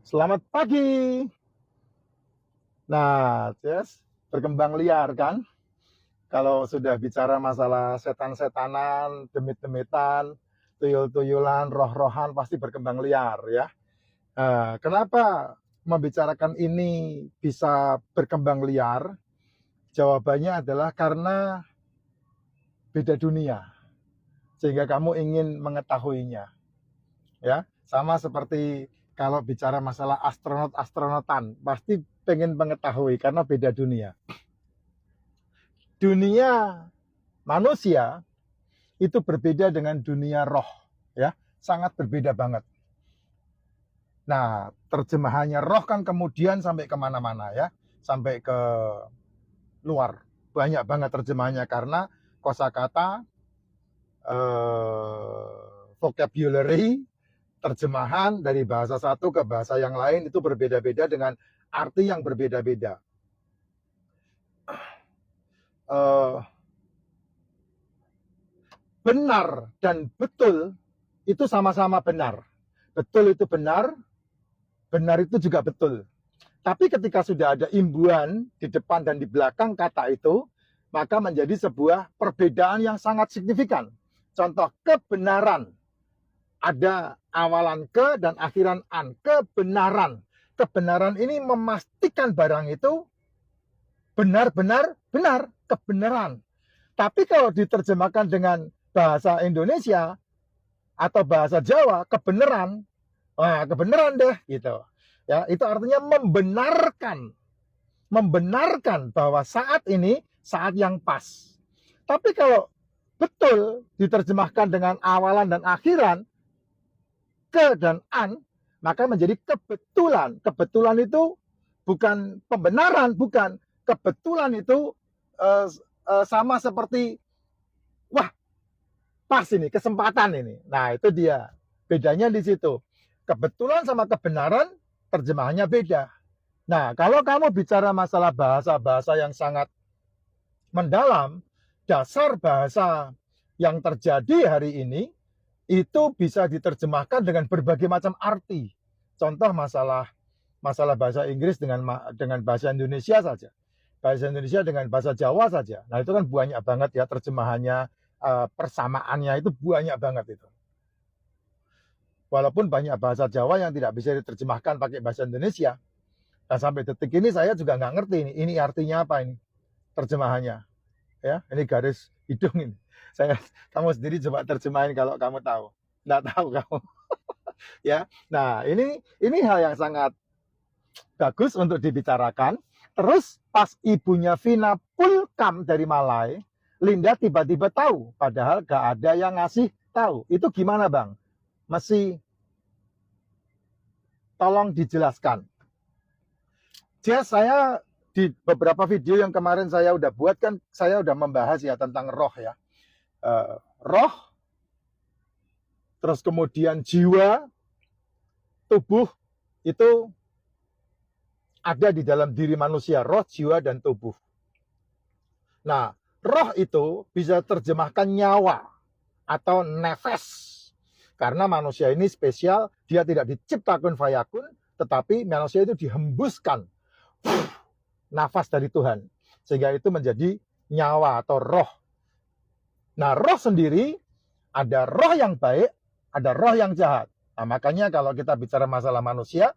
Selamat pagi. Nah, Jess, berkembang liar kan? Kalau sudah bicara masalah setan-setanan, demit-demitan, tuyul-tuyulan, roh-rohan, pasti berkembang liar ya. Kenapa membicarakan ini bisa berkembang liar? Jawabannya adalah karena beda dunia, sehingga kamu ingin mengetahuinya. Ya, sama seperti kalau bicara masalah astronot-astronotan, pasti pengen mengetahui karena beda dunia. Dunia manusia itu berbeda dengan dunia roh, ya, sangat berbeda banget. Nah, terjemahannya roh kan kemudian sampai kemana-mana ya, sampai ke luar, banyak banget terjemahannya karena kosakata, vocabulary, terjemahan dari bahasa satu ke bahasa yang lain itu berbeda-beda dengan arti yang berbeda-beda. Benar dan betul itu sama-sama benar. Betul itu benar, benar itu juga betul. Tapi ketika sudah ada imbuhan di depan dan di belakang kata itu, maka menjadi sebuah perbedaan yang sangat signifikan. Contoh, kebenaran. Ada awalan ke dan akhiran an. Kebenaran. Kebenaran ini memastikan barang itu benar-benar benar. Kebenaran. Tapi kalau diterjemahkan dengan bahasa Indonesia atau bahasa Jawa, kebenaran. Nah, kebenaran deh gitu. Ya, itu artinya membenarkan bahwa saat ini saat yang pas. Tapi kalau betul diterjemahkan dengan awalan dan akhiran, ke dan an, maka menjadi kebetulan. Kebetulan itu bukan pembenaran, bukan. Kebetulan itu sama seperti wah, pas ini, kesempatan ini. Nah, itu dia. Bedanya di situ. Kebetulan sama kebenaran terjemahannya beda. Nah, kalau kamu bicara masalah bahasa-bahasa yang sangat mendalam, dasar bahasa yang terjadi hari ini itu bisa diterjemahkan dengan berbagai macam arti. Contoh masalah bahasa Inggris dengan bahasa Indonesia saja. Bahasa Indonesia dengan bahasa Jawa saja. Nah, itu kan banyak banget ya terjemahannya, persamaannya itu banyak banget itu. Walaupun banyak bahasa Jawa yang tidak bisa diterjemahkan pakai bahasa Indonesia. Dan sampai detik ini saya juga nggak ngerti ini artinya apa ini terjemahannya. Ya, ini garis hidung ini. Kamu sendiri coba terjemahin kalau kamu tahu. Nggak tahu kamu. Ya, nah ini hal yang sangat bagus untuk dibicarakan. Terus pas ibunya Vina pulkam dari Malai, Linda tiba-tiba tahu, padahal gak ada yang ngasih tahu. Itu gimana bang? Masih tolong dijelaskan. Jess, saya di beberapa video yang kemarin saya udah buat kan, saya udah membahas ya tentang roh ya. Roh, terus kemudian jiwa, tubuh, itu ada di dalam diri manusia, roh, jiwa, dan tubuh. Nah, roh itu bisa terjemahkan nyawa atau nefes. Karena manusia ini spesial, dia tidak diciptakan fayakun, tetapi manusia itu dihembuskan nafas dari Tuhan. Sehingga itu menjadi nyawa atau roh. Nah, roh sendiri, ada roh yang baik, ada roh yang jahat. Nah, makanya kalau kita bicara masalah manusia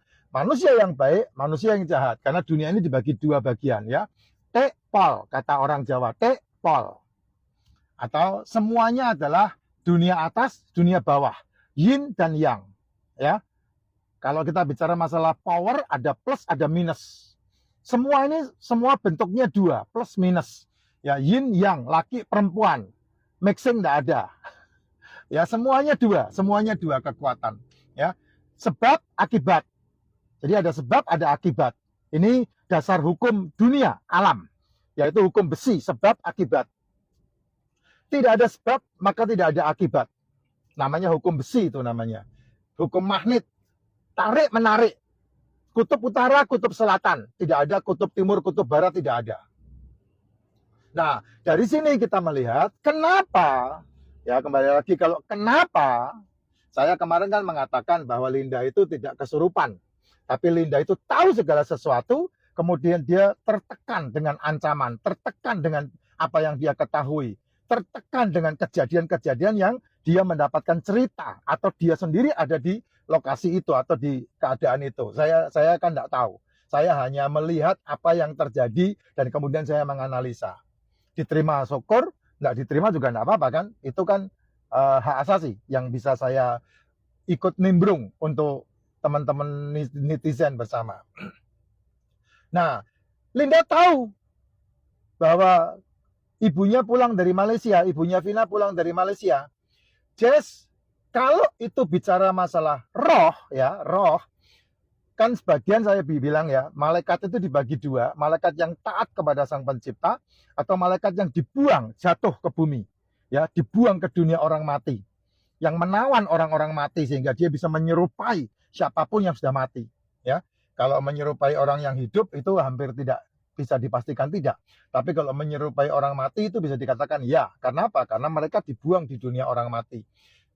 yang baik, manusia yang jahat. Karena dunia ini dibagi dua bagian ya. Tekpol, kata orang Jawa, tekpol. Atau semuanya adalah dunia atas, dunia bawah. Yin dan yang. Ya. Kalau kita bicara masalah power, ada plus, ada minus. Semua bentuknya dua, plus minus. Ya, yin yang, laki perempuan. Mixing tidak ada. Ya, semuanya dua kekuatan. Ya. Sebab akibat. Jadi ada sebab, ada akibat. Ini dasar hukum dunia, alam. Yaitu hukum besi, sebab akibat. Tidak ada sebab, maka tidak ada akibat. Namanya hukum besi itu namanya. Hukum magnet, tarik menarik. Kutub utara, kutub selatan. Tidak ada kutub timur, kutub barat, tidak ada. Nah, dari sini kita melihat kenapa, ya kembali lagi kalau kenapa, saya kemarin kan mengatakan bahwa Linda itu tidak kesurupan. Tapi Linda itu tahu segala sesuatu, kemudian dia tertekan dengan ancaman, tertekan dengan apa yang dia ketahui, tertekan dengan kejadian-kejadian yang dia mendapatkan cerita atau dia sendiri ada di lokasi itu atau di keadaan itu. Saya kan tidak tahu. Saya hanya melihat apa yang terjadi dan kemudian saya menganalisa. Diterima syukur, tidak diterima juga tidak apa-apa kan. Itu kan hak asasi yang bisa saya ikut nimbrung untuk teman-teman netizen bersama. Nah, Linda tahu bahwa ibunya pulang dari Malaysia, ibunya Vina pulang dari Malaysia. Jess, kalau itu bicara masalah roh, ya, roh, kan sebagian saya bilang ya, malaikat itu dibagi dua, malaikat yang taat kepada Sang Pencipta, atau malaikat yang dibuang, jatuh ke bumi, ya, dibuang ke dunia orang mati, yang menawan orang-orang mati sehingga dia bisa menyerupai siapapun yang sudah mati, ya. Kalau menyerupai orang yang hidup itu hampir tidak bisa dipastikan tidak. Tapi kalau menyerupai orang mati itu bisa dikatakan ya. Karena apa? Karena mereka dibuang di dunia orang mati.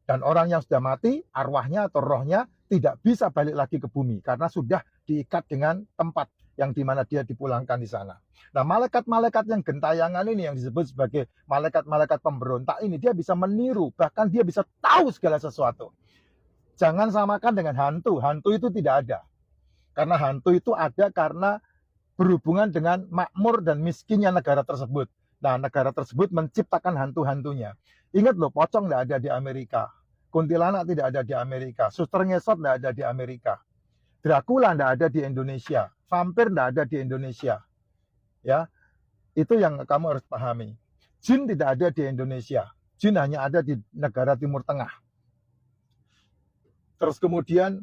Dan orang yang sudah mati, arwahnya atau rohnya tidak bisa balik lagi ke bumi. Karena sudah diikat dengan tempat yang dimana dia dipulangkan di sana. Nah, malaikat-malaikat yang gentayangan ini yang disebut sebagai malaikat-malaikat pemberontak ini, dia bisa meniru, bahkan dia bisa tahu segala sesuatu. Jangan samakan dengan hantu. Hantu itu tidak ada. Karena hantu itu ada karena berhubungan dengan makmur dan miskinnya negara tersebut. Nah, negara tersebut menciptakan hantu-hantunya. Ingat loh, pocong tidak ada di Amerika. Kuntilanak tidak ada di Amerika. Suster ngesot tidak ada di Amerika. Dracula tidak ada di Indonesia. Vampir tidak ada di Indonesia. Ya, itu yang kamu harus pahami. Jin tidak ada di Indonesia. Jin hanya ada di negara Timur Tengah. Terus kemudian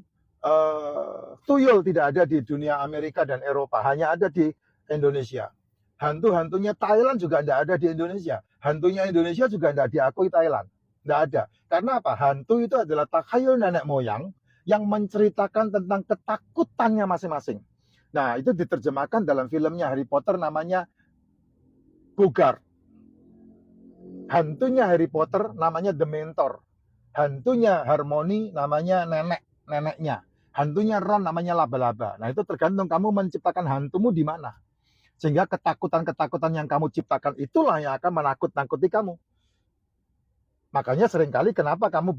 tuyul tidak ada di dunia Amerika dan Eropa, hanya ada di Indonesia. Hantu-hantunya Thailand juga tidak ada di Indonesia. Hantunya Indonesia juga tidak diakui Thailand. Tidak ada. Karena apa? Hantu itu adalah takhayul nenek moyang yang menceritakan tentang ketakutannya masing-masing. Nah, itu diterjemahkan dalam filmnya Harry Potter namanya Bogart. Hantunya Harry Potter namanya Dementor. Hantunya Harmony namanya neneknya. Hantunya Ron namanya laba-laba. Nah, itu tergantung kamu menciptakan hantumu di mana. Sehingga ketakutan-ketakutan yang kamu ciptakan itulah yang akan menakut-nakuti kamu. Makanya seringkali kenapa kamu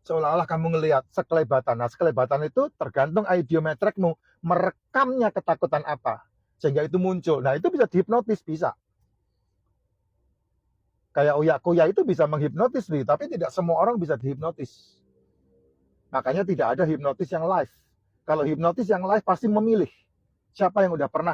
seolah-olah kamu ngelihat sekelebatan. Nah, sekelebatan itu tergantung audiometrekmu merekamnya ketakutan apa. Sehingga itu muncul. Nah, itu bisa dihipnotis, bisa. Kayak Uya-Kuya itu bisa menghipnotis, tapi tidak semua orang bisa dihipnotis. Makanya tidak ada hipnotis yang live. Kalau hipnotis yang live pasti memilih siapa yang udah pernah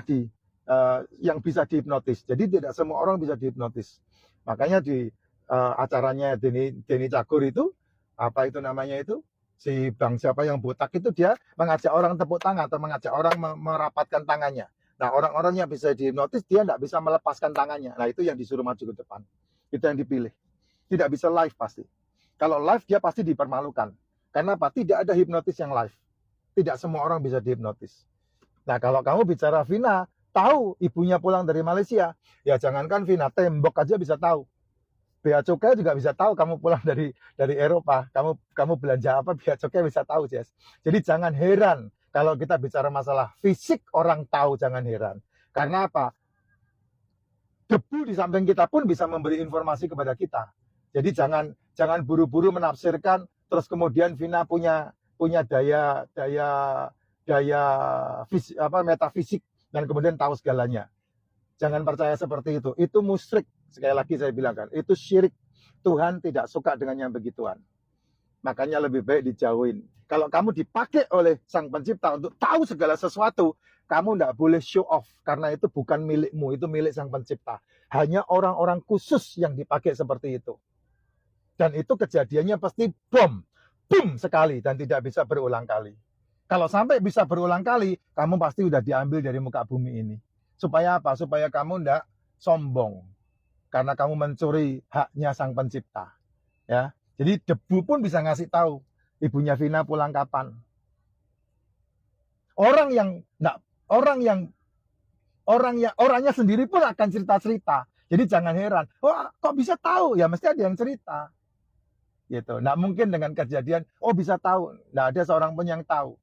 yang bisa dihipnotis. Jadi tidak semua orang bisa dihipnotis. Makanya di acaranya Denny Cagur itu, apa itu namanya itu, si bang siapa yang botak itu, dia mengajak orang tepuk tangan atau mengajak orang merapatkan tangannya. Nah, orang-orang yang bisa dihipnotis, dia tidak bisa melepaskan tangannya. Nah, itu yang disuruh maju ke depan. Itu yang dipilih. Tidak bisa live pasti. Kalau live dia pasti dipermalukan. Karena apa? Tidak ada hipnotis yang live. Tidak semua orang bisa dihipnotis. Nah, kalau kamu bicara Vina, tahu ibunya pulang dari Malaysia, ya jangankan Vina, tembok aja bisa tahu. Bea Cukai juga bisa tahu kamu pulang dari Eropa. Kamu belanja apa, Bea Cukai bisa tahu, Jess. Jadi jangan heran kalau kita bicara masalah fisik orang tahu, jangan heran. Karena apa? Debu di samping kita pun bisa memberi informasi kepada kita. Jadi jangan buru-buru menafsirkan terus kemudian Vina punya daya metafisik dan kemudian tahu segalanya. Jangan percaya seperti itu. Itu musyrik. Sekali lagi saya bilang kan, itu syirik. Tuhan tidak suka dengan yang begituan. Makanya lebih baik dijauhin. Kalau kamu dipakai oleh Sang Pencipta untuk tahu segala sesuatu, kamu tidak boleh show off. Karena itu bukan milikmu, itu milik Sang Pencipta. Hanya orang-orang khusus yang dipakai seperti itu. Dan itu kejadiannya pasti boom sekali dan tidak bisa berulang kali. Kalau sampai bisa berulang kali, kamu pasti udah diambil dari muka bumi ini. Supaya apa? Supaya kamu tidak sombong. Karena kamu mencuri haknya Sang Pencipta. Ya. Jadi debu pun bisa ngasih tahu ibunya Vina pulang kapan. Orangnya sendiri pun akan cerita-cerita. Jadi jangan heran. Oh, kok bisa tahu? Ya mesti ada yang cerita. Gitu. Nggak mungkin dengan kejadian, oh bisa tahu. Nggak ada seorang pun yang tahu.